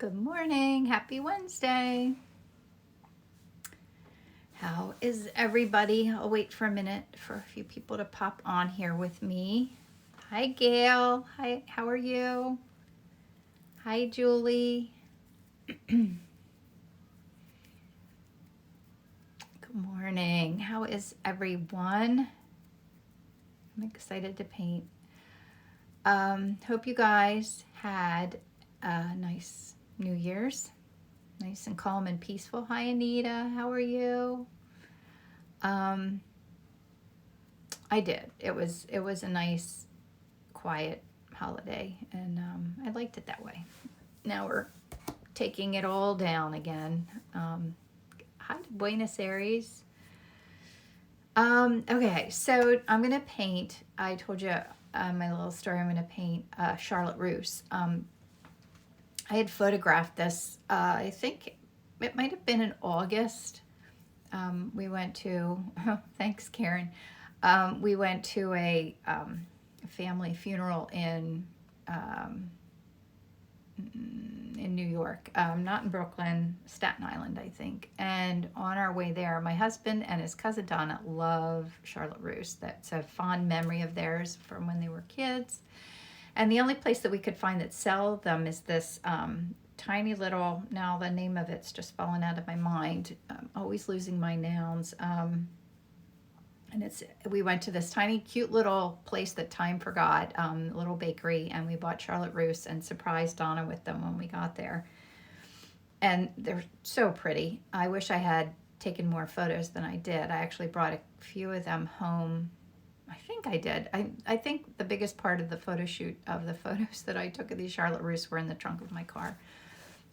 Good morning. Happy Wednesday. How is everybody? I'll wait for a minute for a few people to pop on here with me. Hi, Gail. Hi, how are you? Hi, Julie. Good morning. How is everyone? I'm excited to paint. Hope you guys had a nice New Year's. Nice and calm and peaceful. Hi, Anita. How are you? I did. It was a nice, quiet holiday, and I liked it that way. Now we're taking it all down again. Hi to Buenos Aires. Okay, so I'm gonna paint. I told you my little story. I'm gonna paint Charlotte Russe. I had photographed this. I think it might have been in August. We went to. Thanks, Karen. We went to a family funeral in New York, not in Brooklyn, Staten Island, I think. And on our way there, my husband and his cousin Donna love Charlotte Russe. That's a fond memory of theirs from when they were kids. And the only place that we could find that sell them is this tiny little, now the name of it's just fallen out of my mind. I'm always losing my nouns. And we went to this tiny, cute little place that time forgot, little bakery, and we bought Charlotte Russe and surprised Donna with them when we got there. And they're so pretty. I wish I had taken more photos than I did. I actually brought a few of them home. I think I did. I think the biggest part of the photo shoot of the photos that I took of these Charlotte Russe were in the trunk of my car.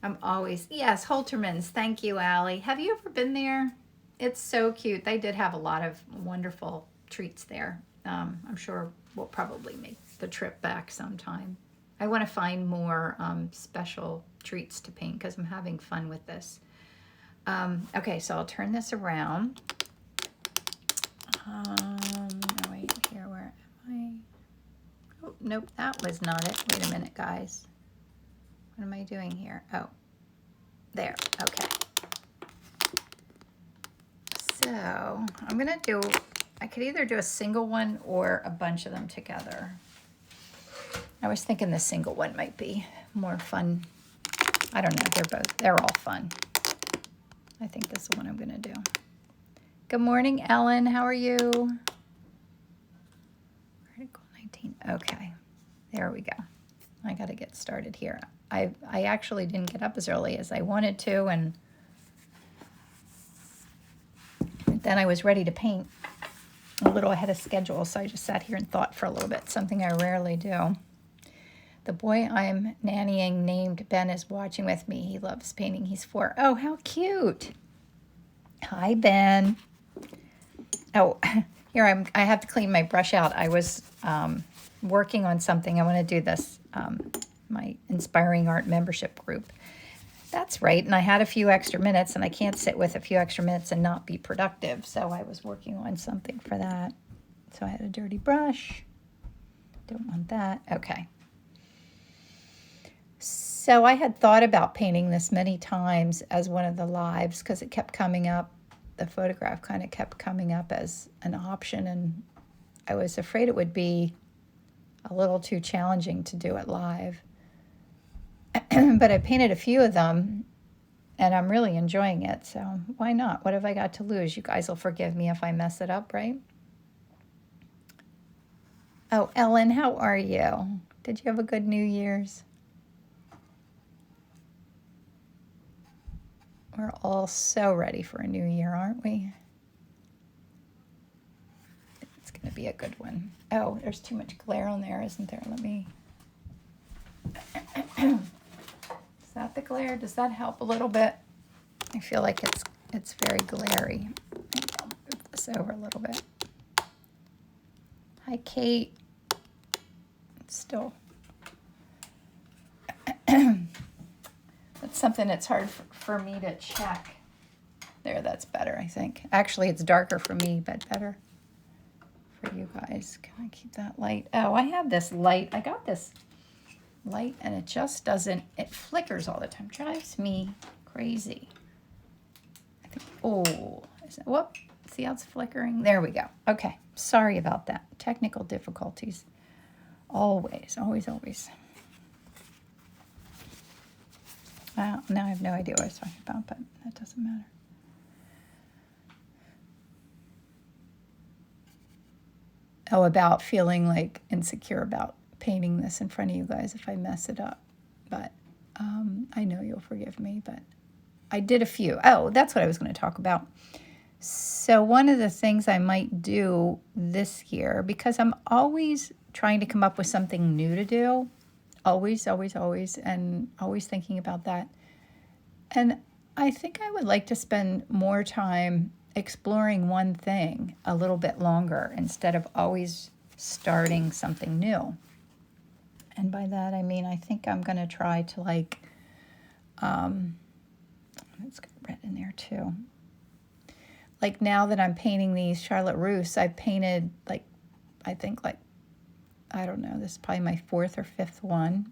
Yes, Holtermann's. Thank you, Allie. Have you ever been there? It's so cute. They did have a lot of wonderful treats there. I'm sure we'll probably make the trip back sometime. I want to find more special treats to paint because I'm having fun with this. Okay, so I'll turn this around. Wait, here, where am I? Oh, nope, that was not it. Wait a minute, guys. What am I doing here? Oh, there, okay. So I'm gonna do, I could either do a single one or a bunch of them together. I was thinking the single one might be more fun. I don't know, they're all fun. I think this is the one I'm gonna do. Good morning, Ellen, how are you? Article 19, okay, there we go. I gotta get started here. I actually didn't get up as early as I wanted to, and then I was ready to paint a little ahead of schedule, so I just sat here and thought for a little bit, something I rarely do. The boy I'm nannying named Ben is watching with me. He loves painting. He's 4. Oh, how cute. Hi, Ben. Oh, here I have to clean my brush out. I was working on something. I want to do this, my Inspiring Art membership group. That's right, and I had a few extra minutes, and I can't sit with a few extra minutes and not be productive, so I was working on something for that. So I had a dirty brush. Don't want that. Okay. So I had thought about painting this many times as one of the lives because it kept coming up. The photograph kind of kept coming up as an option, and I was afraid it would be a little too challenging to do it live. But I painted a few of them, and I'm really enjoying it, so why not? What have I got to lose? You guys will forgive me if I mess it up, right? Oh, Ellen, how are you? Did you have a good New Year's? We're all so ready for a new year, aren't we? It's going to be a good one. Oh, there's too much glare on there, isn't there? Let me... Is that the glare? Does that help a little bit? I feel like it's very glary. Maybe I'll move this over a little bit. Hi, Kate. It's still... That's something that's hard for me to check. There, that's better, I think. Actually, it's darker for me, but better for you guys. Can I keep that light? Oh, I have this light. I got this light and it just doesn't, it flickers all the time. Drives me crazy. I think, oh, is it, whoop, see how it's flickering? There we go. Okay, sorry about that. Technical difficulties. Always, always, always. Now I have no idea what I was talking about, but that doesn't matter. Oh, about feeling like insecure about painting this in front of you guys if I mess it up. But I know you'll forgive me, but I did a few. Oh, that's what I was going to talk about. So one of the things I might do this year, because I'm always trying to come up with something new to do, always, always, always, and always thinking about that. And I think I would like to spend more time exploring one thing a little bit longer instead of always starting something new. And by that I mean I think I'm going to try to like, let's get red in there too. Like now that I'm painting these Charlotte Russe, I've painted like, I think like, I don't know, this is probably my 4th or 5th one.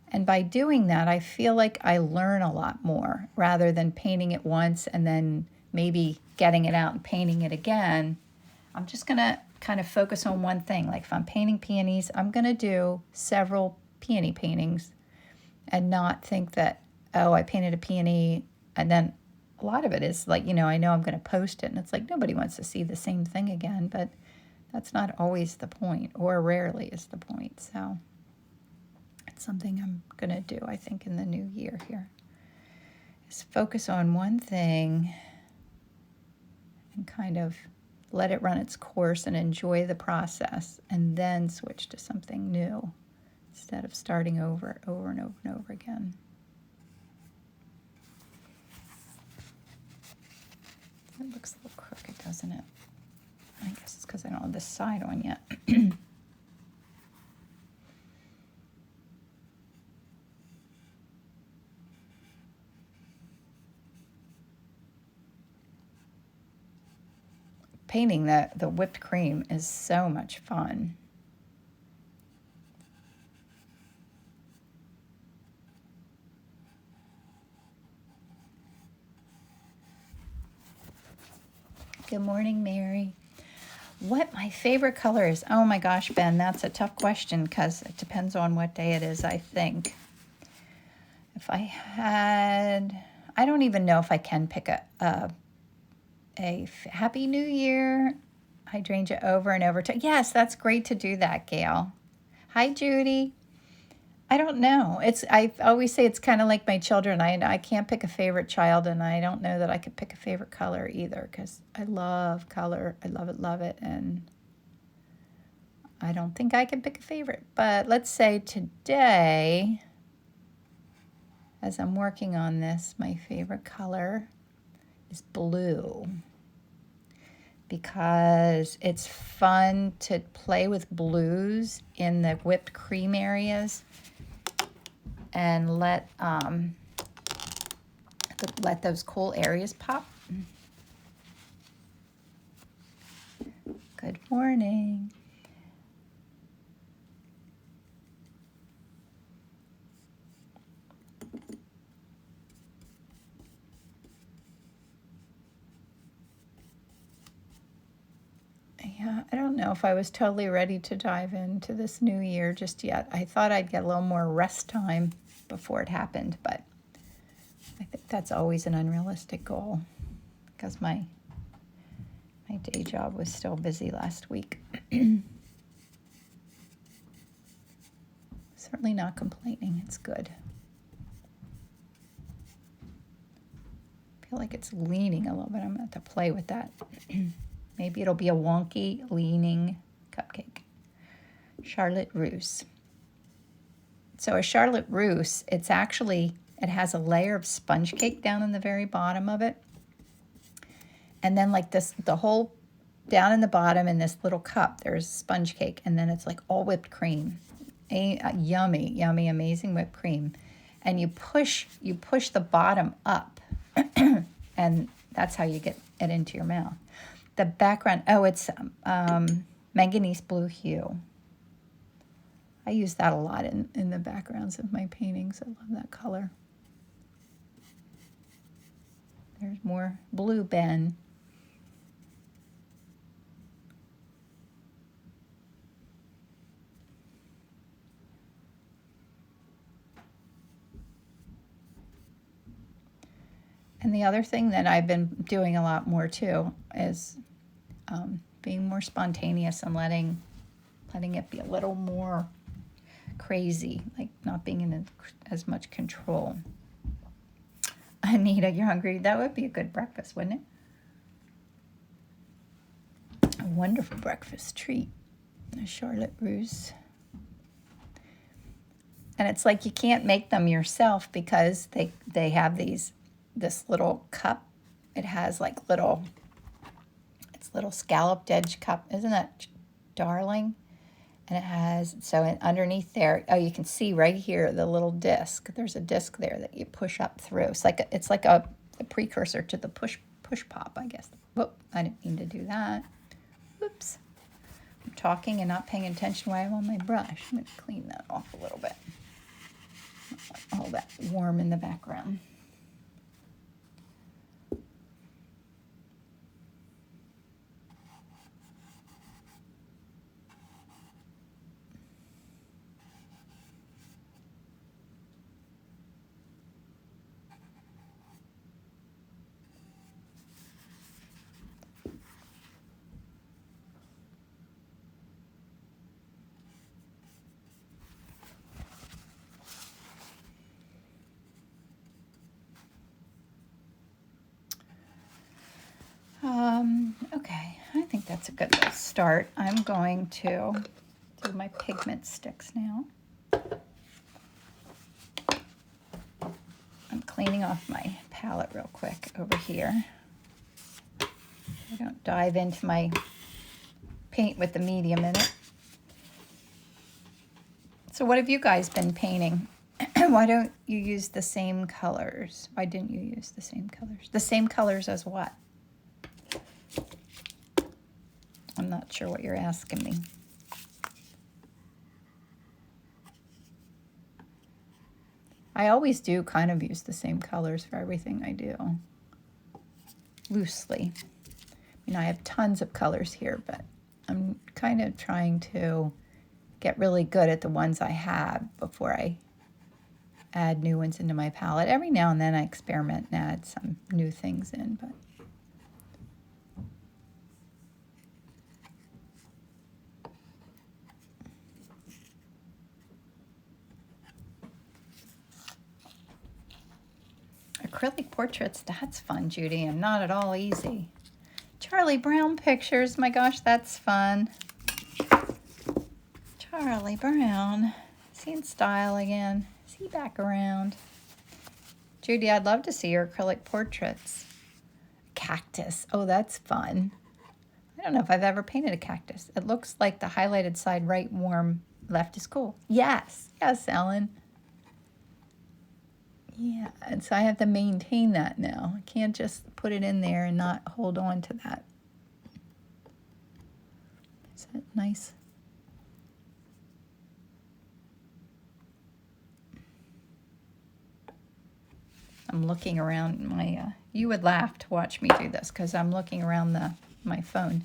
And by doing that, I feel like I learn a lot more rather than painting it once and then maybe getting it out and painting it again. I'm just going to kind of focus on one thing. Like if I'm painting peonies, I'm going to do several peony paintings and not think that, oh, I painted a peony. And then a lot of it is like, you know I'm going to post it. And it's like nobody wants to see the same thing again. But that's not always the point, or rarely is the point. So it's something I'm going to do, I think, in the new year here. Is focus on one thing and kind of let it run its course and enjoy the process, and then switch to something new instead of starting over and over and over again. It looks a little crooked, doesn't it? I guess it's because I don't have this side on yet. Painting the whipped cream is so much fun. Good morning, Mary. What my favorite color is? Oh my gosh, Ben, that's a tough question because it depends on what day it is, I think. If I had, I don't even know if I can pick a Happy New Year hydrangea over and over. Yes, that's great to do that, Gail. Hi, Judy. I don't know. I always say it's kind of like my children. I can't pick a favorite child, and I don't know that I could pick a favorite color either because I love color. I love it, and I don't think I can pick a favorite. But let's say today, as I'm working on this, my favorite color is blue because it's fun to play with blues in the whipped cream areas and let those cool areas pop. Good morning. Yeah, I don't know if I was totally ready to dive into this new year just yet. I thought I'd get a little more rest time before it happened, but I think that's always an unrealistic goal because my day job was still busy last week. Certainly not complaining. It's good. I feel like it's leaning a little bit. I'm going to have to play with that. Maybe it'll be a wonky, leaning cupcake. Charlotte Russe. So a Charlotte Russe, it has a layer of sponge cake down in the very bottom of it. And then like this, the whole, down in the bottom in this little cup, there's sponge cake. And then it's like all whipped cream. Yummy, yummy, amazing whipped cream. And you push the bottom up. And that's how you get it into your mouth. The background, it's manganese blue hue. I use that a lot in the backgrounds of my paintings. I love that color. There's more blue Ben. And the other thing that I've been doing a lot more too is being more spontaneous and letting it be a little more crazy, like not being in as much control. Anita, you're hungry? That would be a good breakfast, wouldn't it? A wonderful breakfast treat. A Charlotte Russe. And it's like you can't make them yourself because they have this little cup. It has like it's little scalloped edge cup. Isn't that darling? And it has, so underneath there, oh, you can see right here the little disc. There's a disc there that you push up through. It's like a precursor to the push pop, I guess. Whoop, I didn't mean to do that. Whoops. I'm talking and not paying attention while I'm on my brush. I'm going to clean that off a little bit. All that warm in the background. Okay, I think that's a good little start. I'm going to do my pigment sticks now. I'm cleaning off my palette real quick over here. I don't dive into my paint with the medium in it. So what have you guys been painting? Why don't you use the same colors? Why didn't you use the same colors? The same colors as what? I'm not sure what you're asking me. I always do kind of use the same colors for everything I do. Loosely. I mean, I have tons of colors here, but I'm kind of trying to get really good at the ones I have before I add new ones into my palette. Every now and then I experiment and add some new things in, but acrylic portraits, that's fun, Judy, and not at all easy. Charlie Brown pictures, my gosh, that's fun. Charlie Brown, is he in style again? Is he back around? Judy, I'd love to see your acrylic portraits. Cactus, oh, that's fun. I don't know if I've ever painted a cactus. It looks like the highlighted side right warm, left is cool. Yes, Ellen. Yeah, and so I have to maintain that now. I can't just put it in there and not hold on to that. Is that nice? I'm looking around my, you would laugh to watch me do this because I'm looking around my phone.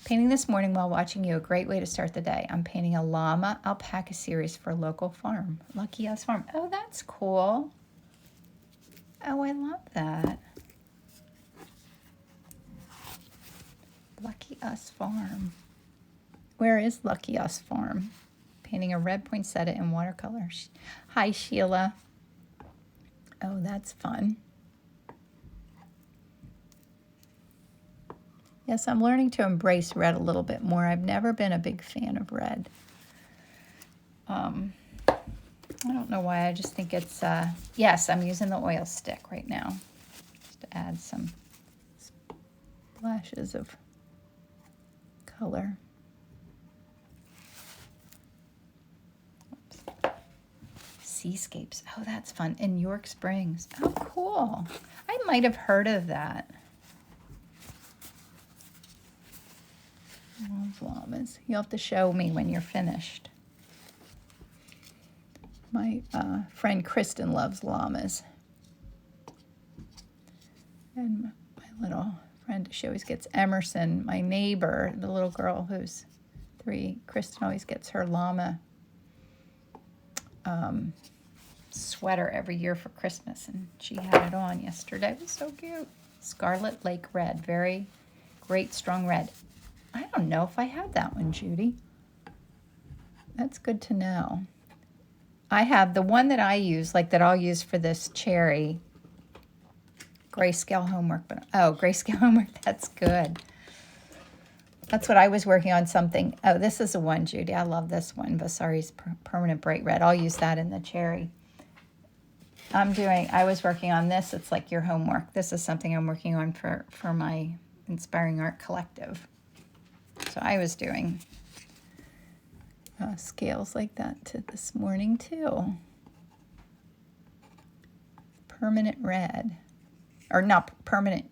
Painting this morning while watching you, a great way to start the day. I'm painting a llama alpaca series for a local farm. Lucky Us Farm. Oh, that's cool. Oh, I love that. Lucky Us Farm. Where is Lucky Us Farm? Painting a red poinsettia in watercolor. Hi, Sheila. Oh, that's fun. Yes, I'm learning to embrace red a little bit more. I've never been a big fan of red. I don't know why, I just think it's, yes, I'm using the oil stick right now. Just to add some splashes of color. Oops. Seascapes, oh, that's fun. In York Springs, oh, cool. I might have heard of that. Oh, llamas. You'll have to show me when you're finished. My friend Kristen loves llamas. And my little friend, she always gets Emerson, my neighbor, the little girl who's 3. Kristen always gets her llama sweater every year for Christmas, and she had it on yesterday. It was so cute. Scarlet Lake Red, very great strong red. I don't know if I had that one, Judy. That's good to know. I have the one that I use, like that I'll use for this cherry. Grayscale homework, but grayscale homework, that's good. That's what I was working on something. Oh, this is the one, Judy. I love this one. Vasari's Permanent Bright Red. I'll use that in the cherry. I was working on this. It's like your homework. This is something I'm working on for my Inspiring Art Collective. So I was doing scales like that this morning too. Permanent red. Or not permanent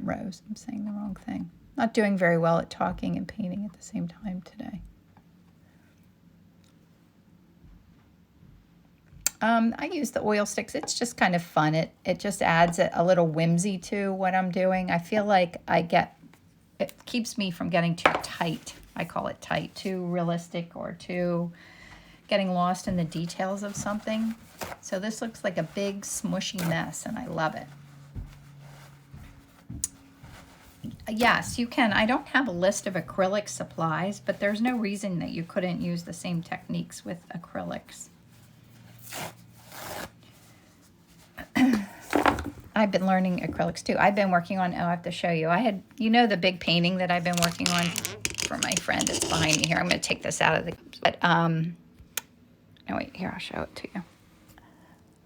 rose. I'm saying the wrong thing. Not doing very well at talking and painting at the same time today. I use the oil sticks. It's just kind of fun. It just adds a little whimsy to what I'm doing. I feel like it keeps me from getting too tight. I call it tight, too realistic, or too getting lost in the details of something. So this looks like a big smushy mess, and I love it. Yes, you can. I don't have a list of acrylic supplies, but there's no reason that you couldn't use the same techniques with acrylics. I've been learning acrylics too. I've been working on, I have to show you. The big painting that I've been working on for my friend. It's behind me here. I'm going to take this out of no, wait, here, I'll show it to you.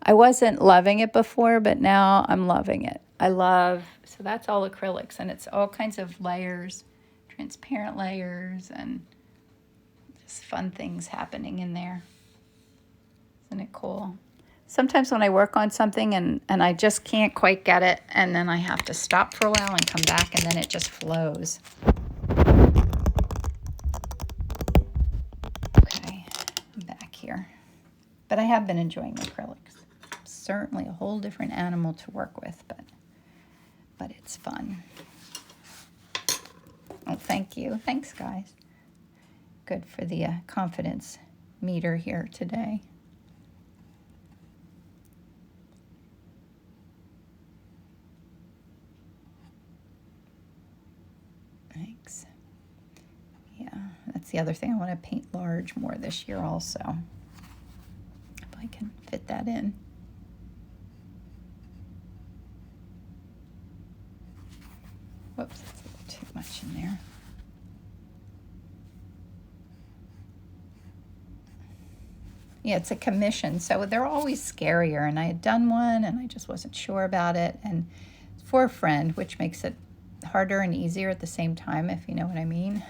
I wasn't loving it before, but now I'm loving it. So that's all acrylics, and it's all kinds of layers, transparent layers, and just fun things happening in there. Isn't it cool? Sometimes when I work on something and I just can't quite get it, and then I have to stop for a while and come back, and then it just flows. Okay, I'm back here. But I have been enjoying acrylics. Certainly a whole different animal to work with, but it's fun. Oh, thank you. Thanks, guys. Good for the confidence meter here today. Thanks. Yeah, that's the other thing. I want to paint large more this year also. If I can fit that in. Whoops, that's a little too much in there. Yeah, it's a commission, so they're always scarier. And I had done one, and I just wasn't sure about it. And it's for a friend, which makes it harder and easier at the same time, if you know what I mean.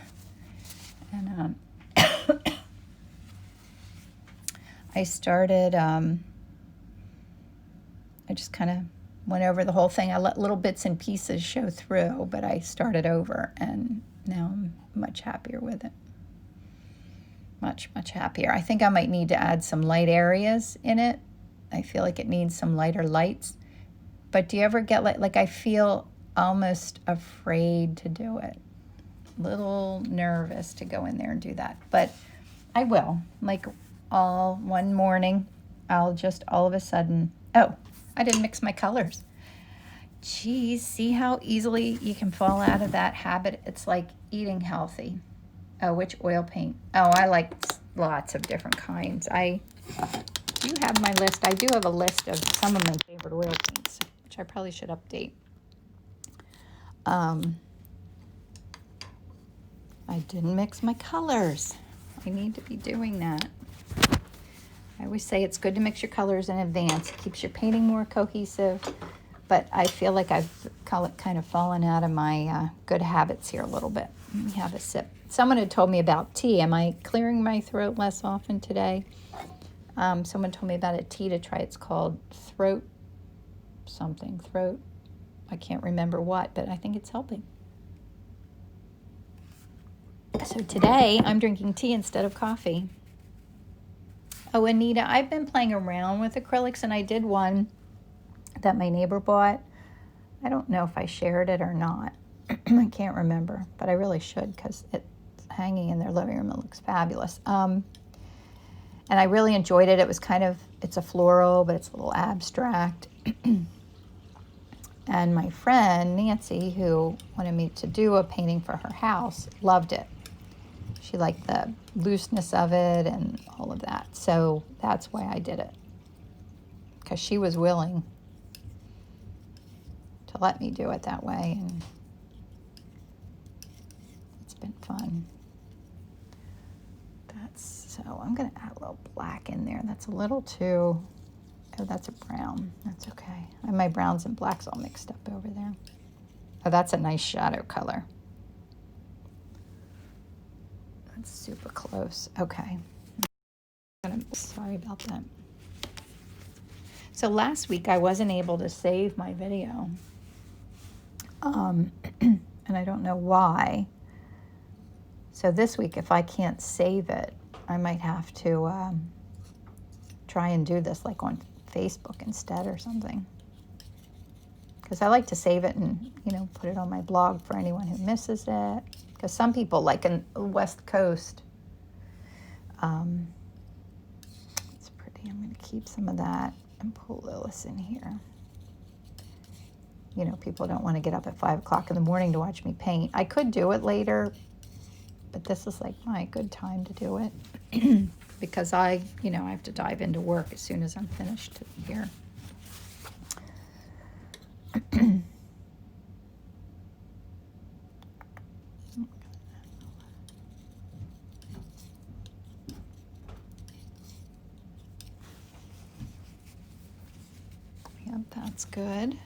And I started, I just kind of went over the whole thing. I let little bits and pieces show through, but I started over, and now I'm much happier with it. Much, much happier. I think I might need to add some light areas in it. I feel like it needs some lighter lights. But do you ever get like I feel almost afraid to do it? Little nervous to go in there and do that. But I will. Like one morning, I'll just all of a sudden, oh, I didn't mix my colors. Geez, see how easily you can fall out of that habit? It's like eating healthy. Oh, which oil paint? Oh, I like lots of different kinds. I do have my list. I do have a list of some of my favorite oil paints, which I probably should update. I didn't mix my colors. I need to be doing that. I always say it's good to mix your colors in advance. It keeps your painting more cohesive. But I feel like I've kind of fallen out of my good habits here a little bit. Let me have a sip. Someone had told me about tea. Am I clearing my throat less often today? Someone told me about a tea to try. It's called throat. I can't remember what, but I think it's helping. So today I'm drinking tea instead of coffee. Oh, Anita, I've been playing around with acrylics, and I did one that my neighbor bought. I don't know if I shared it or not. I can't remember, but I really should because it's hanging in their living room. It looks fabulous. And I really enjoyed it. It was kind of, it's a floral, but it's a little abstract. And my friend, Nancy, who wanted me to do a painting for her house, loved it. She liked the looseness of it and all of that. So that's why I did it. Because she was willing to let me do it that way. And it's been fun. So I'm going to add a little black in there. That's a little too, oh, that's a brown. That's okay. And my browns and blacks all mixed up over there. Oh, that's a nice shadow color. That's super close. Okay. Sorry about that. So last week I wasn't able to save my video. And I don't know why. So this week, if I can't save it, I might have to try and do this like on Facebook instead or something. Because I like to save it and, you know, put it on my blog for anyone who misses it. Because some people, like in the West Coast, it's pretty. I'm going to keep some of that and pull Lilith in here. You know, people don't want to get up at 5 o'clock in the morning to watch me paint. I could do it later, but this is like my good time to do it. Because I have to dive into work as soon as I'm finished here. Yep, that's good.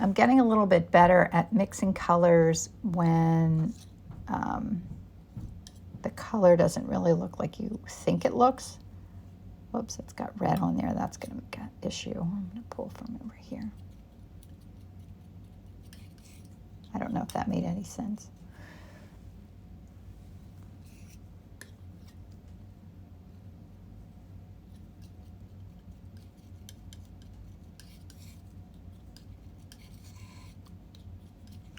I'm getting a little bit better at mixing colors when the color doesn't really look like you think it looks. Whoops, it's got red on there. That's going to make an issue. I'm going to pull from over here. I don't know if that made any sense.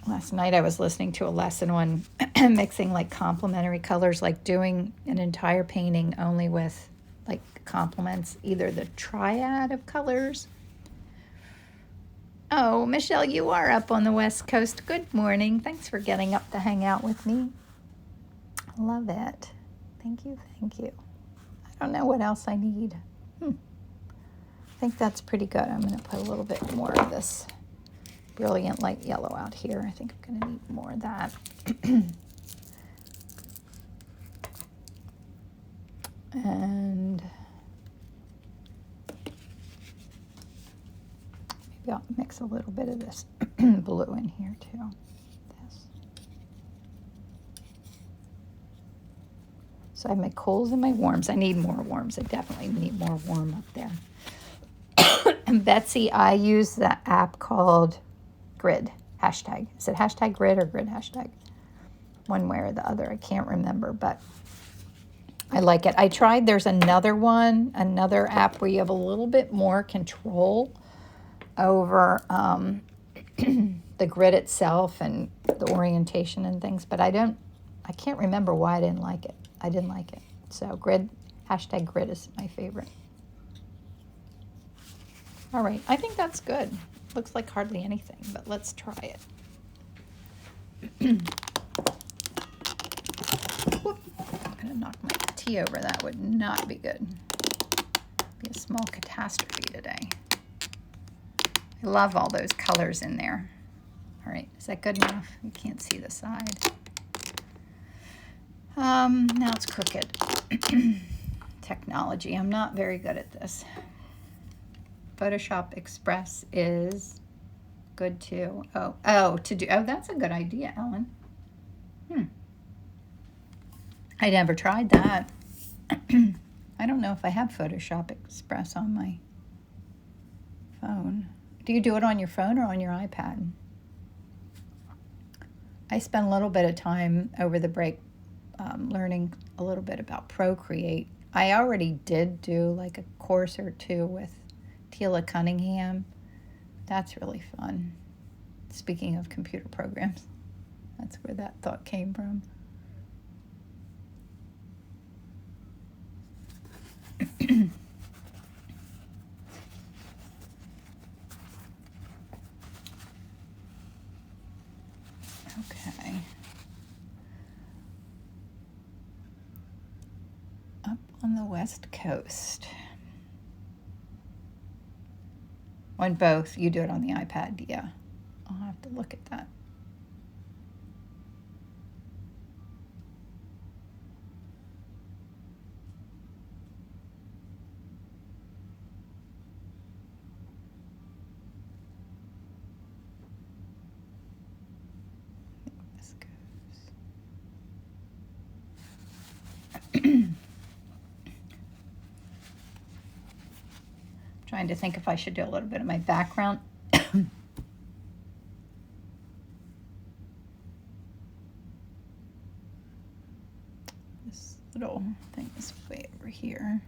Last night I was listening to a lesson on mixing like complementary colors, like doing an entire painting only with like complements, either the triad of colors. Oh, Michelle, you are up on the West Coast. Good morning. Thanks for getting up to hang out with me. Love it. Thank you, thank you. I don't know what else I need. I think that's pretty good. I'm going to put a little bit more of this brilliant light yellow out here. I think I'm going to need more of that. And maybe I'll mix a little bit of this blue in here too. This. So I have my cools and my warms. I need more warms. I definitely need more warm up there. And Betsy, I use the app called Grid hashtag. Is it hashtag Grid or Grid hashtag? One way or the other. I can't remember, but I like it. I tried, there's another one, another app where you have a little bit more control over the grid itself and the orientation and things, but I can't remember why I didn't like it. I didn't like it. So Grid, hashtag Grid is my favorite. All right, I think that's good. Looks like hardly anything, but let's try it. Whoop. I'm going to knock my tea over. That would not be good. Be a small catastrophe today. I love all those colors in there. All right, is that good enough? You can't see the side. Now it's crooked. Technology. I'm not very good at this. Photoshop Express is good too. Oh, that's a good idea, Ellen. I never tried that. I don't know if I have Photoshop Express on my phone. Do you do it on your phone or on your iPad? I spent a little bit of time over the break learning a little bit about Procreate. I already did do like a course or two with Tila Cunningham. That's really fun. Speaking of computer programs, that's where that thought came from. Okay. Up on the West Coast. On both, you do it on the iPad, yeah. I'll have to look at that. This goes. Trying to think if I should do a little bit of my background. This little thing is way over here.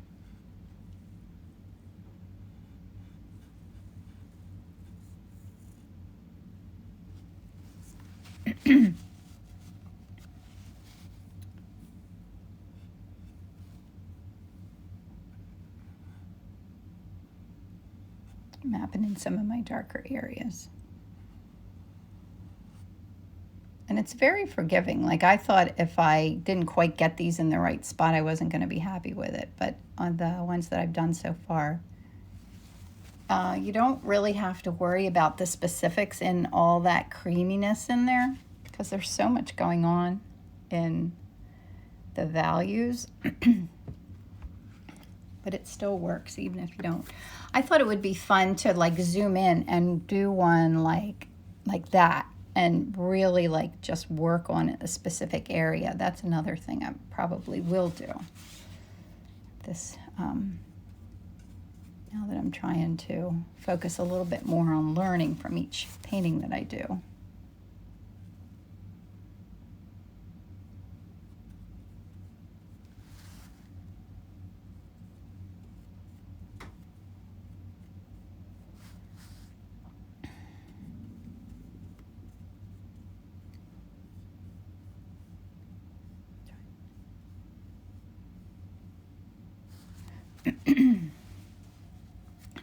Mapping in some of my darker areas. And it's very forgiving. Like, I thought if I didn't quite get these in the right spot, I wasn't going to be happy with it. But on the ones that I've done so far, you don't really have to worry about the specifics in all that creaminess in there, because there's so much going on in the values. But it still works even if you don't. I thought it would be fun to like zoom in and do one like that and really like just work on a specific area. That's another thing I probably will do. This, now that I'm trying to focus a little bit more on learning from each painting that I do.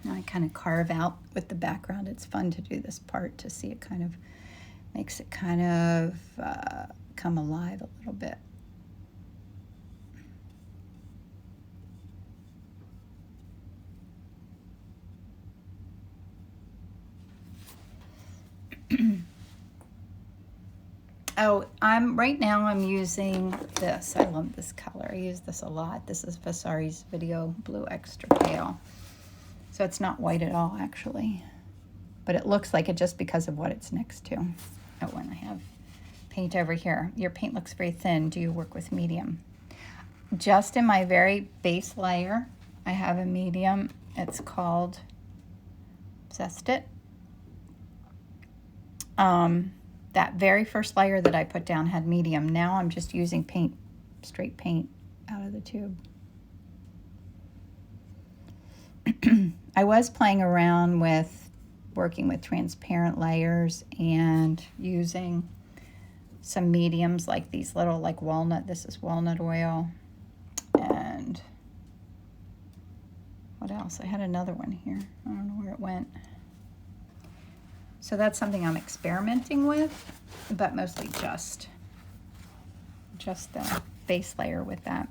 Now I kind of carve out with the background. It's fun to do this part to see it kind of makes it kind of come alive a little bit. Oh, right now I'm using this. I love this color. I use this a lot. This is Vasari's Video Blue Extra Pale. So it's not white at all, actually. But it looks like it just because of what it's next to. Oh, and I have paint over here. Your paint looks very thin. Do you work with medium? Just in my very base layer, I have a medium. It's called Zest It. That very first layer that I put down had medium. Now I'm just using paint, straight paint out of the tube. I was playing around with working with transparent layers and using some mediums like these little like walnut. This is walnut oil. And what else? I had another one here. I don't know where it went. So that's something I'm experimenting with, but mostly just the base layer with that.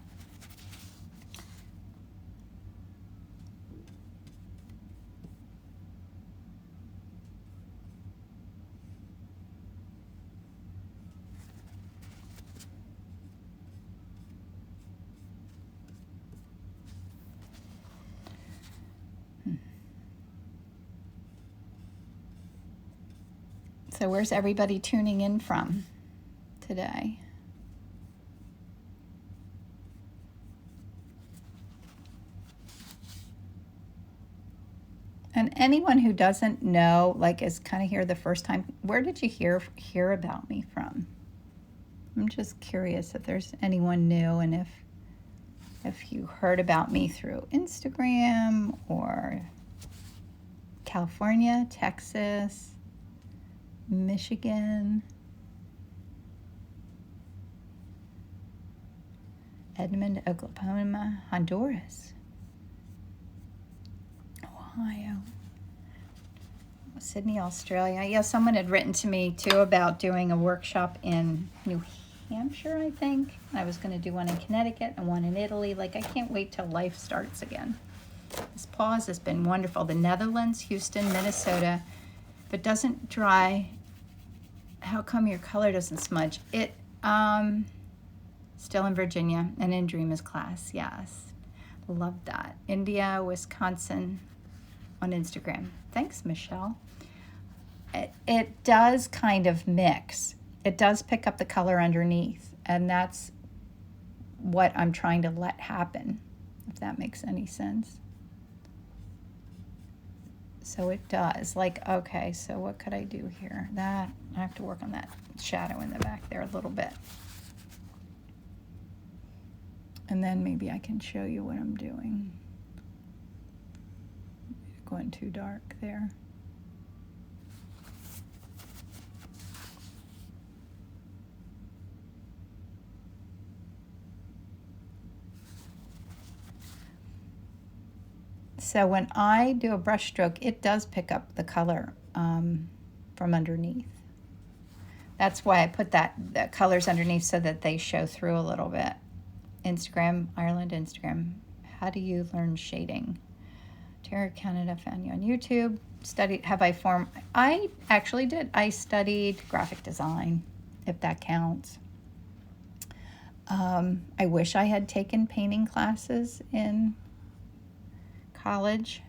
So where's everybody tuning in from today? And anyone who doesn't know, like is kind of here the first time, where did you hear about me from? I'm just curious if there's anyone new and if If you heard about me through Instagram or California, Texas, Michigan, Edmond, Oklahoma, Honduras, Ohio, Sydney, Australia. Yeah, someone had written to me too about doing a workshop in New Hampshire, I think. I was going to do one in Connecticut and one in Italy. Like, I can't wait till life starts again. This pause has been wonderful. The Netherlands, Houston, Minnesota. If it doesn't dry, how come your color doesn't smudge? It, still in Virginia and in Dreamers class. Yes. Love that. India, Wisconsin on Instagram. Thanks, Michelle. It does kind of mix. It does pick up the color underneath, and that's what I'm trying to let happen, if that makes any sense. So it does. Like, okay, so what could I do here? That, I have to work on that shadow in the back there a little bit. And then maybe I can show you what I'm doing. Going too dark there. So when I do a brush stroke, it does pick up the color from underneath. That's why I put the colors underneath so that they show through a little bit. Instagram, Ireland, Instagram. How do you learn shading? Terra Canada, found you on YouTube. I actually did. I studied graphic design, if that counts. I wish I had taken painting classes in college,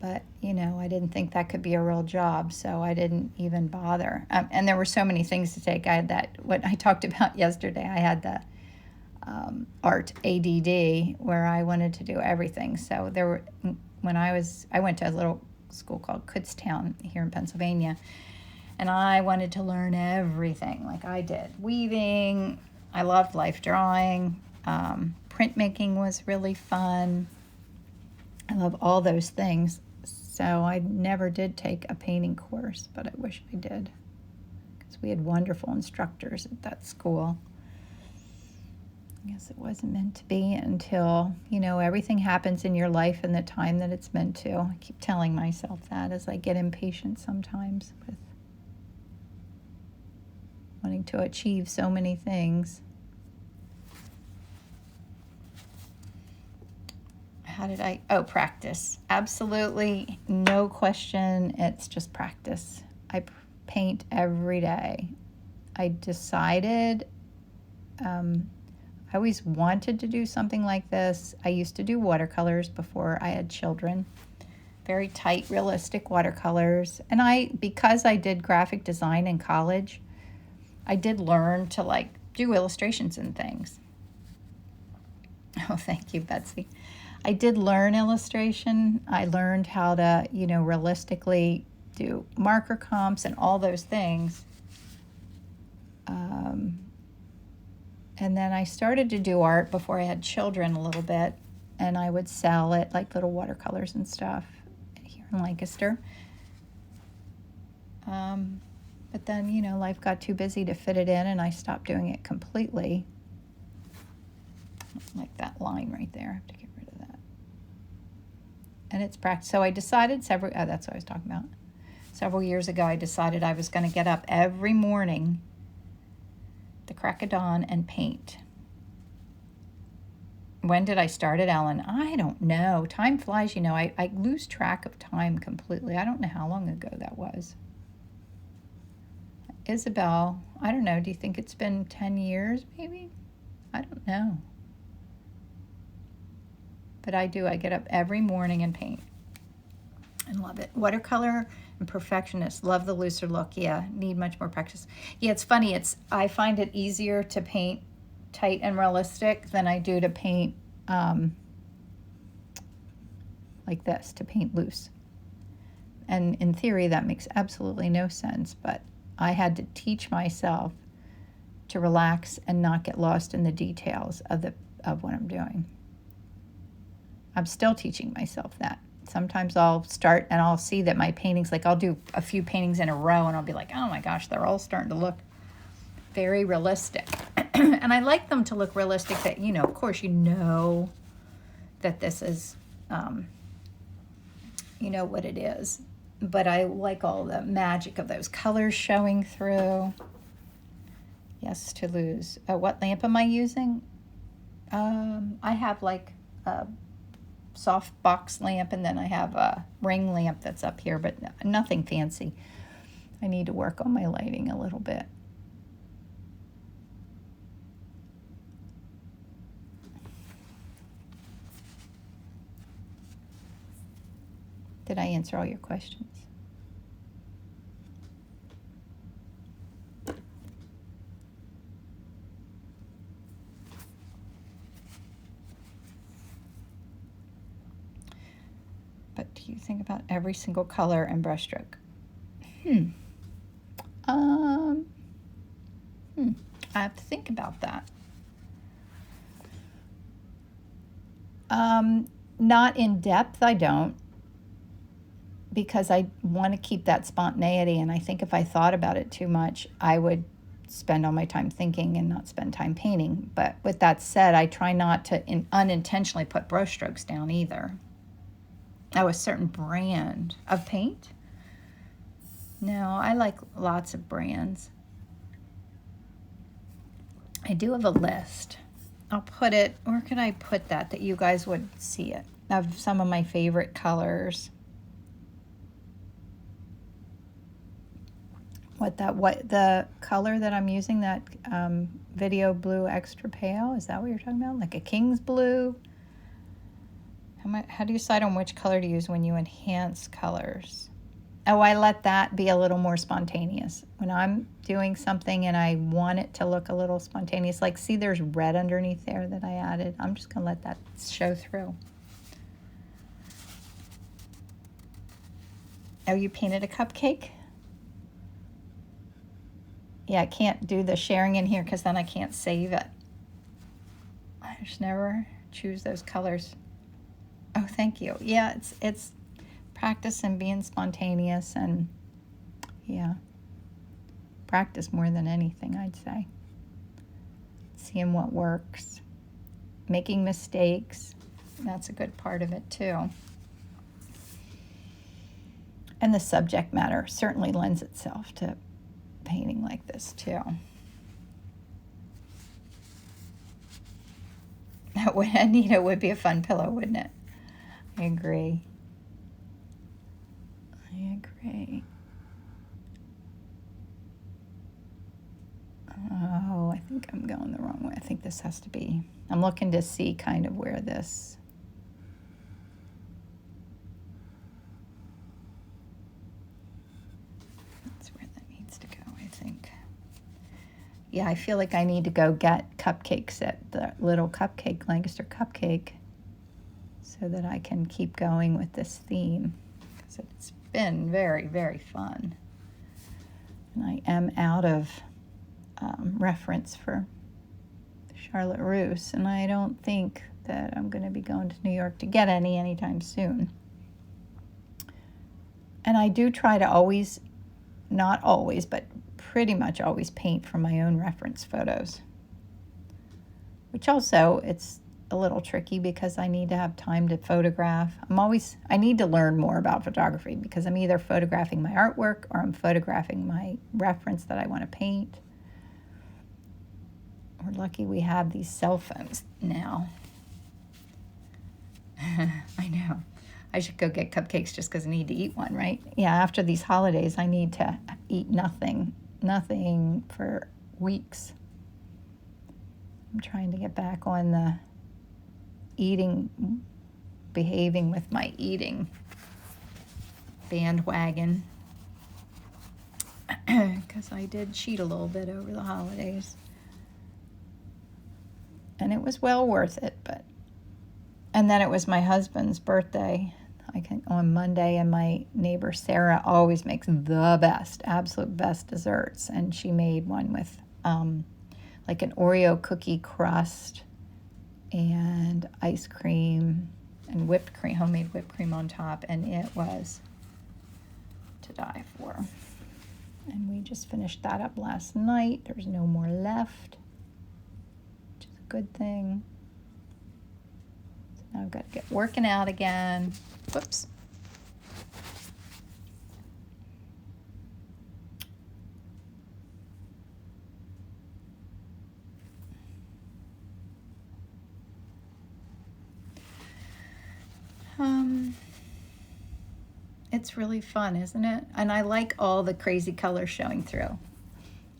but I didn't think that could be a real job, so I didn't even bother. And there were so many things to take. I had what I talked about yesterday. I had the art ADD, where I wanted to do everything. So I went to a little school called Kutztown here in Pennsylvania, and I wanted to learn everything like I did. Weaving, I loved life drawing, printmaking was really fun. I love all those things. So I never did take a painting course, but I wish I did, because we had wonderful instructors at that school. I guess it wasn't meant to be until, everything happens in your life in the time that it's meant to. I keep telling myself that as I get impatient sometimes with wanting to achieve so many things. Practice. Absolutely, no question. It's just practice. I paint every day. I decided, I always wanted to do something like this. I used to do watercolors before I had children. Very tight, realistic watercolors. And because I did graphic design in college, I did learn to do illustrations and things. Oh, thank you, Betsy. I did learn illustration. I learned how to, realistically do marker comps and all those things. And then I started to do art before I had children a little bit, and I would sell it, like little watercolors and stuff, here in Lancaster. But then, life got too busy to fit it in, and I stopped doing it completely. Like that line right there. I have to get rid of that. And it's practice. So I decided that's what I was talking about. Several years ago, I decided I was going to get up every morning, the crack of dawn, and paint. When did I start it, Ellen? I don't know. Time flies, I lose track of time completely. I don't know how long ago that was. Isabel, I don't know. Do you think it's been 10 years, maybe? I don't know. But I do. I get up every morning and paint. And love it. Watercolor and perfectionist. Love the looser look. Yeah, need much more practice. Yeah, it's funny. I find it easier to paint tight and realistic than I do to paint like this, to paint loose. And in theory, that makes absolutely no sense. But I had to teach myself to relax and not get lost in the details of what I'm doing. I'm still teaching myself that. Sometimes I'll start and I'll see that my paintings, like I'll do a few paintings in a row and I'll be like, oh my gosh, they're all starting to look very realistic. And I like them to look realistic that, of course, that this is, what it is. But I like all the magic of those colors showing through. Yes, to lose. What lamp am I using? I have like a soft box lamp, and then I have a ring lamp that's up here, but nothing fancy. I need to work on my lighting a little bit. Did I answer all your questions? But do you think about every single color and brushstroke? I have to think about that. Not in depth, I don't, because I want to keep that spontaneity, and I think if I thought about it too much, I would spend all my time thinking and not spend time painting. But with that said, I try not to unintentionally put brushstrokes down either. Oh, a certain brand of paint? No, I like lots of brands. I do have a list. I'll put it, where could I put that you guys would see it, of some of my favorite colors. What the color that I'm using, that video blue extra pale, is that what you're talking about? Like a king's blue? How do you decide on which color to use when you enhance colors? Oh, I let that be a little more spontaneous. When I'm doing something and I want it to look a little spontaneous, like see there's red underneath there that I added. I'm just going to let that show through. Oh, you painted a cupcake? Yeah, I can't do the sharing in here because then I can't save it. I just never choose those colors. Oh, thank you. Yeah, it's practice and being spontaneous, and yeah, practice more than anything, I'd say. Seeing what works, making mistakes, that's a good part of it too. And the subject matter certainly lends itself to painting like this too. Anita would be a fun pillow, wouldn't it? I agree. Oh, I think I'm going the wrong way. I think this has to be, I'm looking to see kind of where this, that's where that needs to go, I think. Yeah, I feel like I need to go get cupcakes at the little cupcake, Lancaster Cupcake, so that I can keep going with this theme, because it's been very, very fun. And I am out of reference for Charlotte Russe, and I don't think that I'm going to be going to New York to get any anytime soon. And I do try to always, not always, but pretty much always paint from my own reference photos, which also it's a little tricky because I need to have time to photograph. I need to learn more about photography because I'm either photographing my artwork or I'm photographing my reference that I want to paint. We're lucky we have these cell phones now. I know. I should go get cupcakes just because I need to eat one, right? Yeah, after these holidays, I need to eat nothing for weeks. I'm trying to get back on the behaving with my eating bandwagon, because I did cheat a little bit over the holidays. And it was well worth it, and then it was my husband's birthday on Monday, and my neighbor Sarah always makes the best, absolute best desserts, and she made one with like an Oreo cookie crust and ice cream and whipped cream, homemade whipped cream on top, and it was to die for. And we just finished that up last night. There's no more left, which is a good thing. So now I've got to get working out again. Whoops. It's really fun, isn't it? And I like all the crazy colors showing through.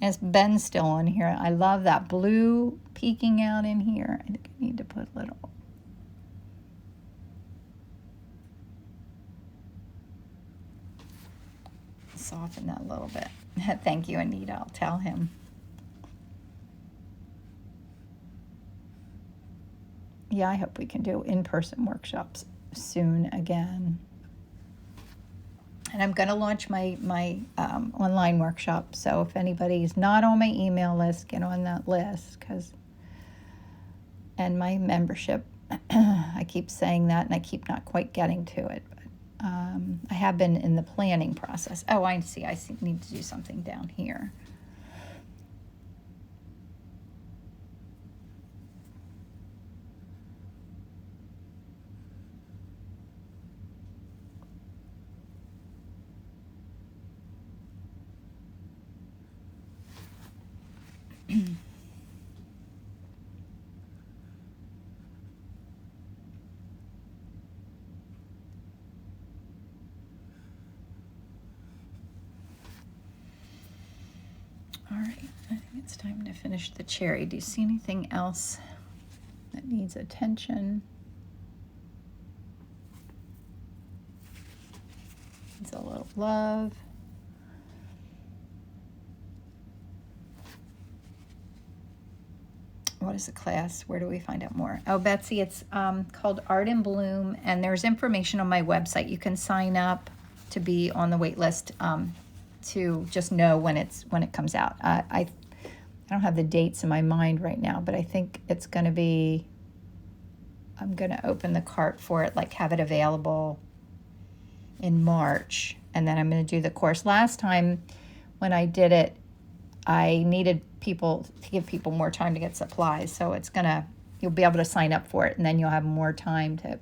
As Ben's still on here, I love that blue peeking out in here. I think I need to put a little. Soften that a little bit. Thank you, Anita. I'll tell him. Yeah, I hope we can do in-person workshops soon again. And I'm going to launch my online workshop. So if anybody's not on my email list, get on that list. And my membership, I keep saying that and I keep not quite getting to it. But I have been in the planning process. Oh, I see. I need to do something down here. All right, I think it's time to finish the cherry. Do you see anything else that needs attention? Needs a little love. What is the class? Where do we find out more? Oh, Betsy, it's called Art in Bloom, and there's information on my website. You can sign up to be on the wait list to just know when it comes out. I don't have the dates in my mind right now, but I think it's going to be, I'm going to open the cart for it, like have it available in March, and then I'm going to do the course. Last time when I did it, I needed people to give people more time to get supplies, so you'll be able to sign up for it, and then you'll have more time to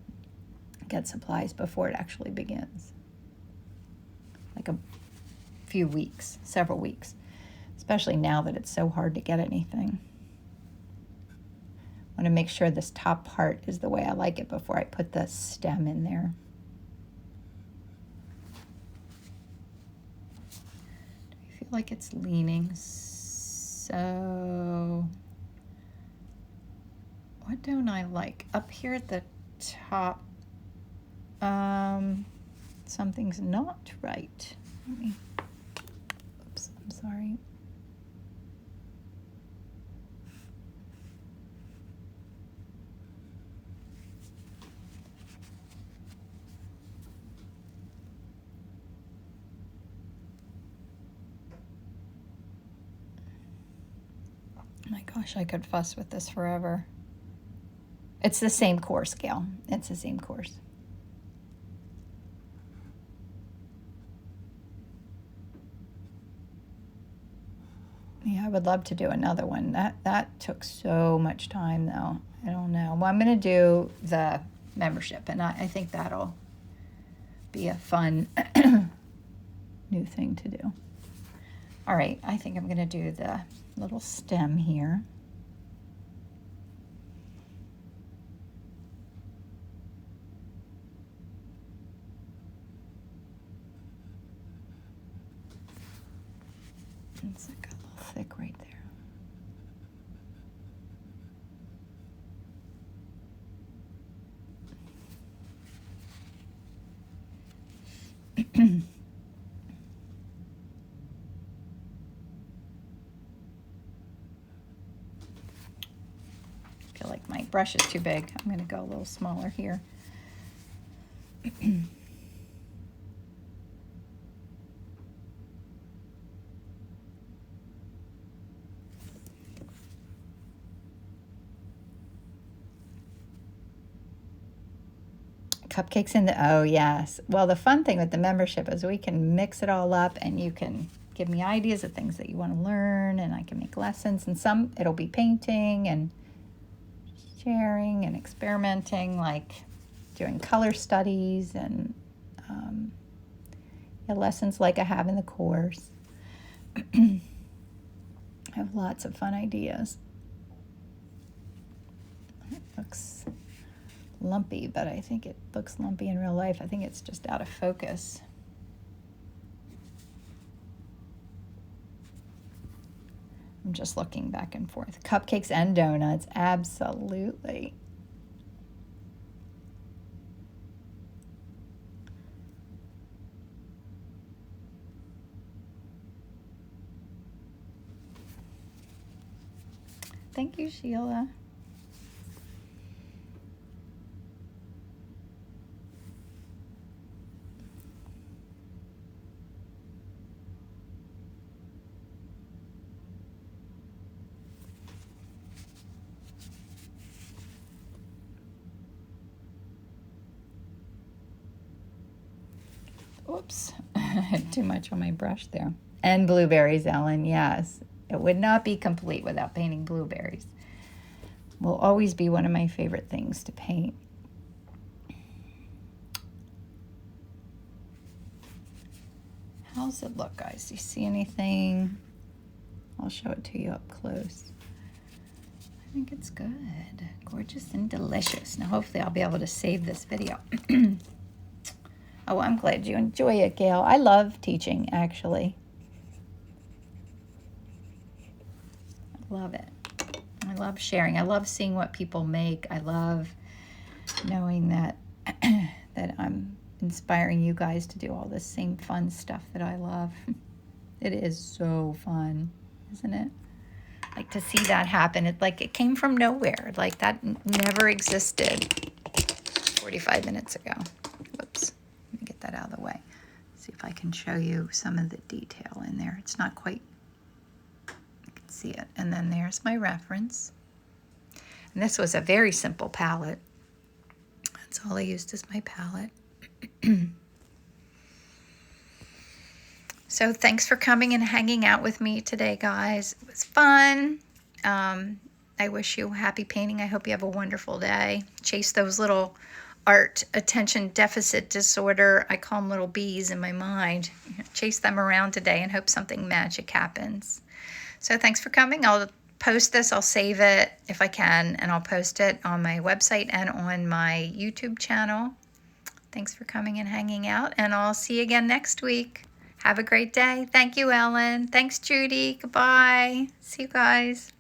get supplies before it actually begins. Like a few weeks, several weeks, especially now that it's so hard to get anything. I want to make sure this top part is the way I like it before I put the stem in there. I feel like it's leaning, so what don't I like? Up here at the top, something's not right. Oops, I'm sorry. My gosh, I could fuss with this forever. It's the same course, Gail. It's the same course. Yeah, I would love to do another one. That took so much time, though. I don't know. Well, I'm going to do the membership, and I think that'll be a fun new thing to do. All right, I think I'm going to do the little stem here. It's like a little thick right there. I feel like my brush is too big. I'm going to go a little smaller here. Cupcakes in the, oh yes. Well, the fun thing with the membership is we can mix it all up and you can give me ideas of things that you want to learn and I can make lessons, and some it'll be painting and sharing and experimenting, like doing color studies and lessons like I have in the course. I have lots of fun ideas. It looks lumpy, but I think it looks lumpy in real life. I think it's just out of focus. I'm just looking back and forth. Cupcakes and donuts, absolutely. Thank you, Sheila. Oops, I had too much on my brush there. And blueberries, Ellen, yes. It would not be complete without painting blueberries. Will always be one of my favorite things to paint. How's it look, guys? Do you see anything? I'll show it to you up close. I think it's good. Gorgeous and delicious. Now, hopefully I'll be able to save this video. Oh, I'm glad you enjoy it, Gail. I love teaching, actually. I love it. I love sharing. I love seeing what people make. I love knowing that that I'm inspiring you guys to do all this same fun stuff that I love. It is so fun, isn't it? Like to see that happen. It like it came from nowhere. Like that never existed 45 minutes ago. Whoops. Let me get that out of the way. See if I can show you some of the detail in there. It's not quite, you can see it. And then there's my reference. And this was a very simple palette. That's all I used is my palette. So thanks for coming and hanging out with me today, guys. It was fun. I wish you happy painting. I hope you have a wonderful day. Chase those little art attention deficit disorder, I call them little bees in my mind. Chase them around today and hope something magic happens. So thanks for coming. I'll post this. I'll save it if I can, and I'll post it on my website and on my YouTube channel. Thanks for coming and hanging out, and I'll see you again next week. Have a great day. Thank you, Ellen. Thanks, Judy. Goodbye. See you guys.